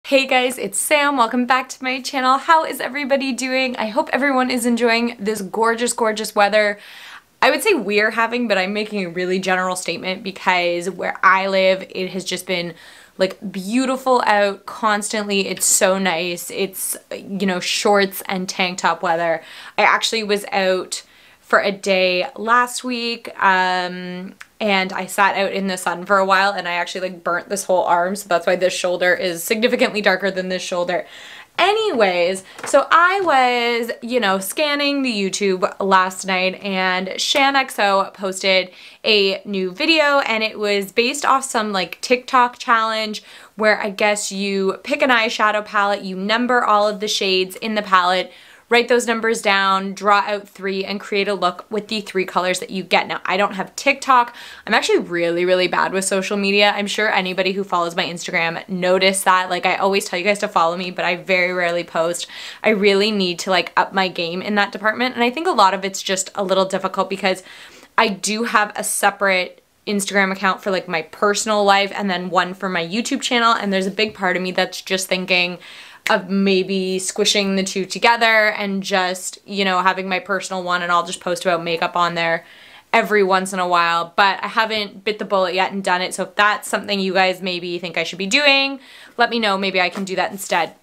Hey guys, it's Sam. Welcome back to my channel. How is everybody doing? I hope everyone is enjoying this gorgeous, gorgeous weather. I would say we're having, but I'm making a really general statement because where I live, it has just been like beautiful out constantly. It's so nice. It's, you know, shorts and tank top weather. I actually was out for a day last week and I sat out in the sun for a while and I actually like burnt this whole arm, so that's why this shoulder is significantly darker than this shoulder. Anyways, so I was, you know, scanning the YouTube last night and ShanXO posted a new video and it was based off some like TikTok challenge where I guess you pick an eyeshadow palette, you number all of the shades in the palette, write those numbers down, draw out 3, and create a look with the 3 colors that you get. Now, I don't have TikTok. I'm actually really, really bad with social media. I'm sure anybody who follows my Instagram noticed that. Like, I always tell you guys to follow me, but I very rarely post. I really need to, like, up my game in that department. And I think a lot of it's just a little difficult because I do have a separate Instagram account for, like, my personal life and then one for my YouTube channel. And there's a big part of me that's just thinking of maybe squishing the two together and just, you know, having my personal one and I'll just post about makeup on there every once in a while. But I haven't bit the bullet yet and done it. So if that's something you guys maybe think I should be doing, let me know. Maybe I can do that instead.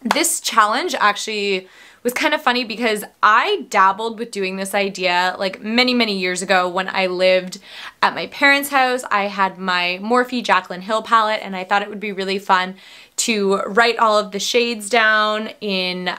This challenge actually was kind of funny because I dabbled with doing this idea like many, many years ago when I lived at my parents' house. I had my Morphe Jaclyn Hill palette and I thought it would be really fun to write all of the shades down in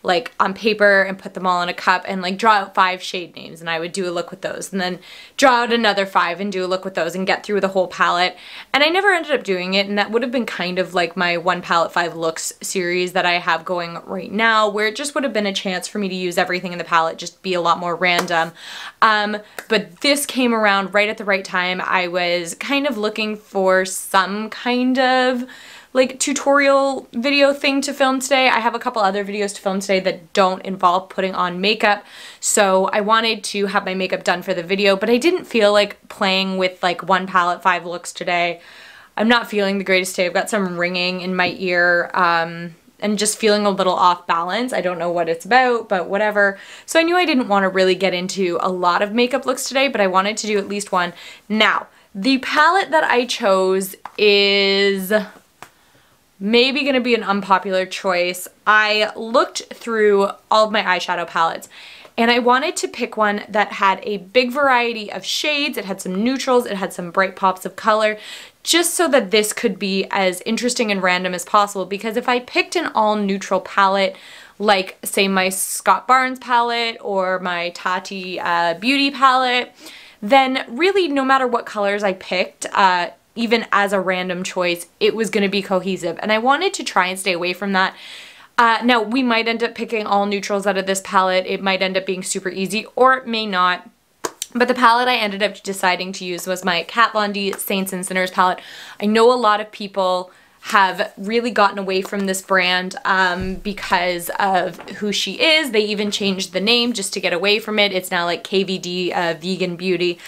like on paper and put them all in a cup and like draw out 5 shade names, and I would do a look with those and then draw out another 5 and do a look with those and get through the whole palette. And I never ended up doing it, and that would have been kind of like my 1 palette 5 looks series that I have going right now, where it just would have been a chance for me to use everything in the palette, just be a lot more random. But this came around right at the right time. I was kind of looking for some kind of like tutorial video thing to film today. I have a couple other videos to film today that don't involve putting on makeup, so I wanted to have my makeup done for the video, but I didn't feel like playing with like 1 palette 5 looks today. I'm not feeling the greatest today. I've got some ringing in my ear and just feeling a little off balance. I don't know what it's about, but whatever. So I knew I didn't want to really get into a lot of makeup looks today, but I wanted to do at least one. Now, the palette that I chose is maybe gonna be an unpopular choice. I looked through all of my eyeshadow palettes and I wanted to pick one that had a big variety of shades. It had some neutrals, it had some bright pops of color, just so that this could be as interesting and random as possible. Because if I picked an all neutral palette, like say my Scott Barnes palette or my Tati Beauty palette, then really no matter what colors I picked, even as a random choice, it was going to be cohesive. And I wanted to try and stay away from that. Now, we might end up picking all neutrals out of this palette. It might end up being super easy, or it may not. But the palette I ended up deciding to use was my Kat Von D Saints and Sinners palette. I know a lot of people have really gotten away from this brand because of who she is. They even changed the name just to get away from it. It's now like KVD Vegan Beauty.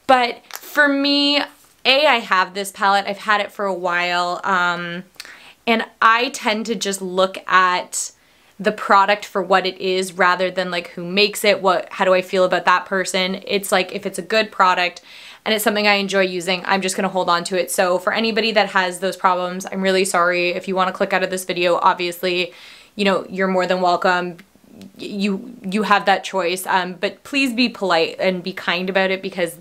But for me, I have this palette. I've had it for a while, and I tend to just look at the product for what it is rather than like who makes it, how do I feel about that person. It's like if it's a good product and it's something I enjoy using, I'm just gonna hold on to it. So for anybody that has those problems, I'm really sorry. If you want to click out of this video, obviously, you know, you're more than welcome. You have that choice, but please be polite and be kind about it, because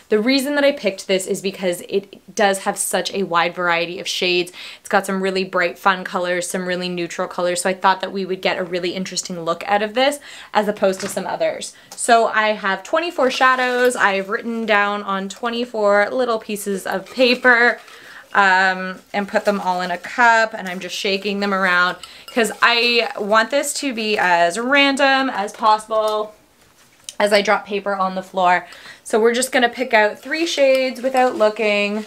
the reason that I picked this is because it does have such a wide variety of shades. It's got some really bright, fun colors, some really neutral colors, so I thought that we would get a really interesting look out of this as opposed to some others. So I have 24 shadows. I've written down on 24 little pieces of paper and put them all in a cup, and I'm just shaking them around because I want this to be as random as possible as I drop paper on the floor. So we're just gonna pick out 3 shades without looking.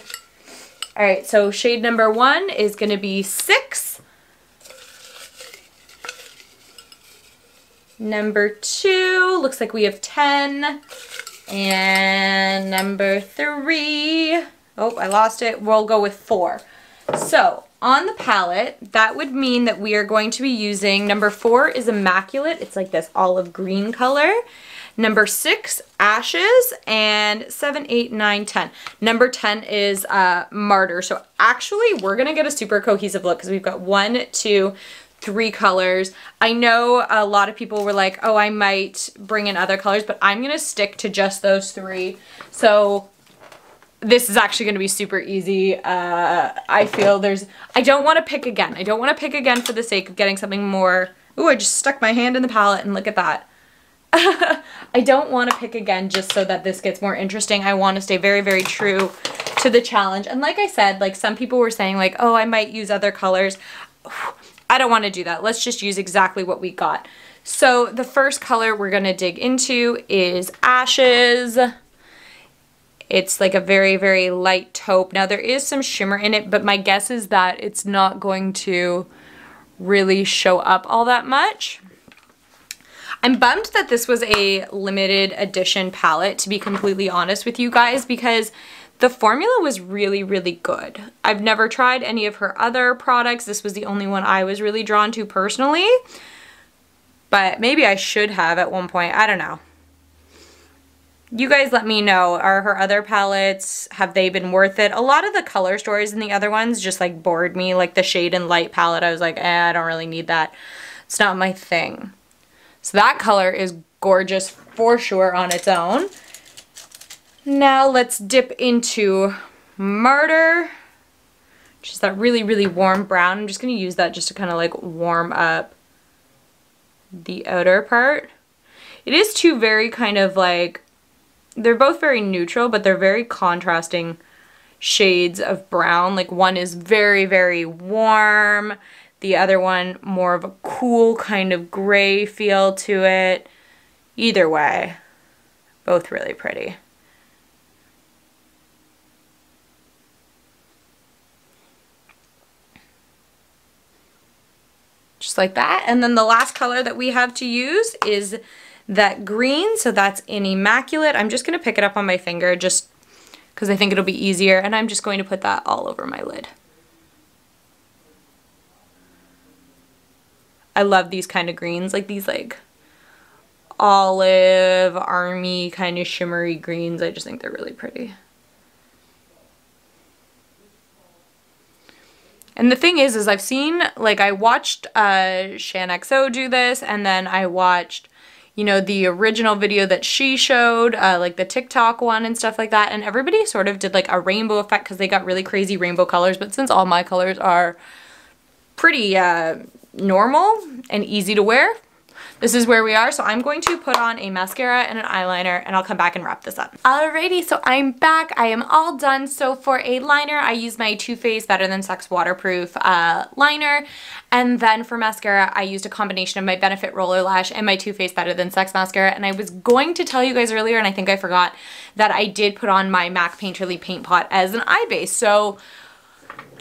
All right, so shade number 1 is gonna be 6. Number 2, looks like we have 10. And number 3, oh, I lost it. We'll go with 4. So on the palette, that would mean that we are going to be using, number 4 is Immaculate. It's like this olive green color. Number 6, Ashes, and 7, 8, 9, 10. Number 10 is Martyr. So actually, we're gonna get a super cohesive look because we've got 1, 2, 3 colors. I know a lot of people were like, oh, I might bring in other colors, but I'm gonna stick to just those 3. So this is actually going to be super easy. I feel I don't want to pick again. I don't want to pick again for the sake of getting something more. Ooh, I just stuck my hand in the palette and look at that. I don't want to pick again just so that this gets more interesting. I want to stay very, very true to the challenge. And like I said, like some people were saying like, oh, I might use other colors. I don't want to do that. Let's just use exactly what we got. So the first color we're going to dig into is Ashes. It's like a very, very light taupe. Now there is some shimmer in it, but my guess is that it's not going to really show up all that much. I'm bummed that this was a limited edition palette, to be completely honest with you guys, because the formula was really, really good. I've never tried any of her other products. This was the only one I was really drawn to personally, but maybe I should have at one point. I don't know. You guys let me know, are her other palettes, have they been worth it? A lot of the color stories in the other ones just like bored me, like the Shade and Light palette. I was like, I don't really need that. It's not my thing. So that color is gorgeous for sure on its own. Now let's dip into Martyr, which is that really, really warm brown. I'm just going to use that just to kind of like warm up the outer part. It is two very kind of like, they're both very neutral, but they're very contrasting shades of brown. Like one is very, very warm. The other one more of a cool kind of gray feel to it. Either way, both really pretty. Just like that. And then the last color that we have to use is that green, so that's in Immaculate. I'm just going to pick it up on my finger just because I think it'll be easier, and I'm just going to put that all over my lid. I love these kind of greens, like these like olive, army kind of shimmery greens. I just think they're really pretty. And the thing is I've seen, like I watched ShanXO do this, and then I watched, you know, the original video that she showed, like the TikTok one and stuff like that, and everybody sort of did like a rainbow effect because they got really crazy rainbow colors, but since all my colors are pretty normal and easy to wear, this is where we are. So I'm going to put on a mascara and an eyeliner, and I'll come back and wrap this up. Alrighty, so I'm back. I am all done. So for a liner, I use my Too Faced Better Than Sex waterproof liner. And then for mascara, I used a combination of my Benefit Roller Lash and my Too Faced Better Than Sex mascara. And I was going to tell you guys earlier, and I think I forgot, that I did put on my MAC Painterly Paint Pot as an eye base. So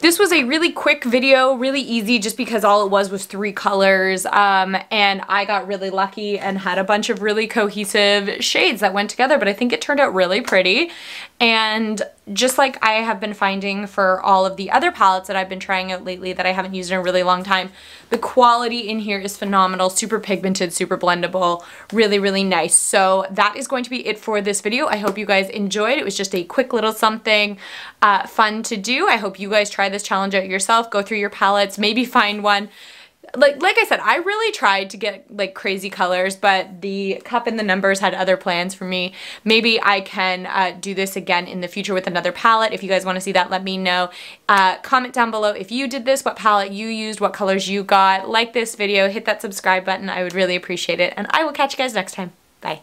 this was a really quick video, really easy, just because all it was 3 colors, and I got really lucky and had a bunch of really cohesive shades that went together, but I think it turned out really pretty. And just like I have been finding for all of the other palettes that I've been trying out lately that I haven't used in a really long time, the quality in here is phenomenal, super pigmented, super blendable, really, really nice. So that is going to be it for this video. I hope you guys enjoyed. It was just a quick little something fun to do. I hope you guys try this challenge out yourself. Go through your palettes, maybe find one. Like I said, I really tried to get like crazy colors, but the cup and the numbers had other plans for me. Maybe I can do this again in the future with another palette. If you guys want to see that, let me know. Comment down below if you did this, what palette you used, what colors you got. Like this video, hit that subscribe button. I would really appreciate it, and I will catch you guys next time. Bye.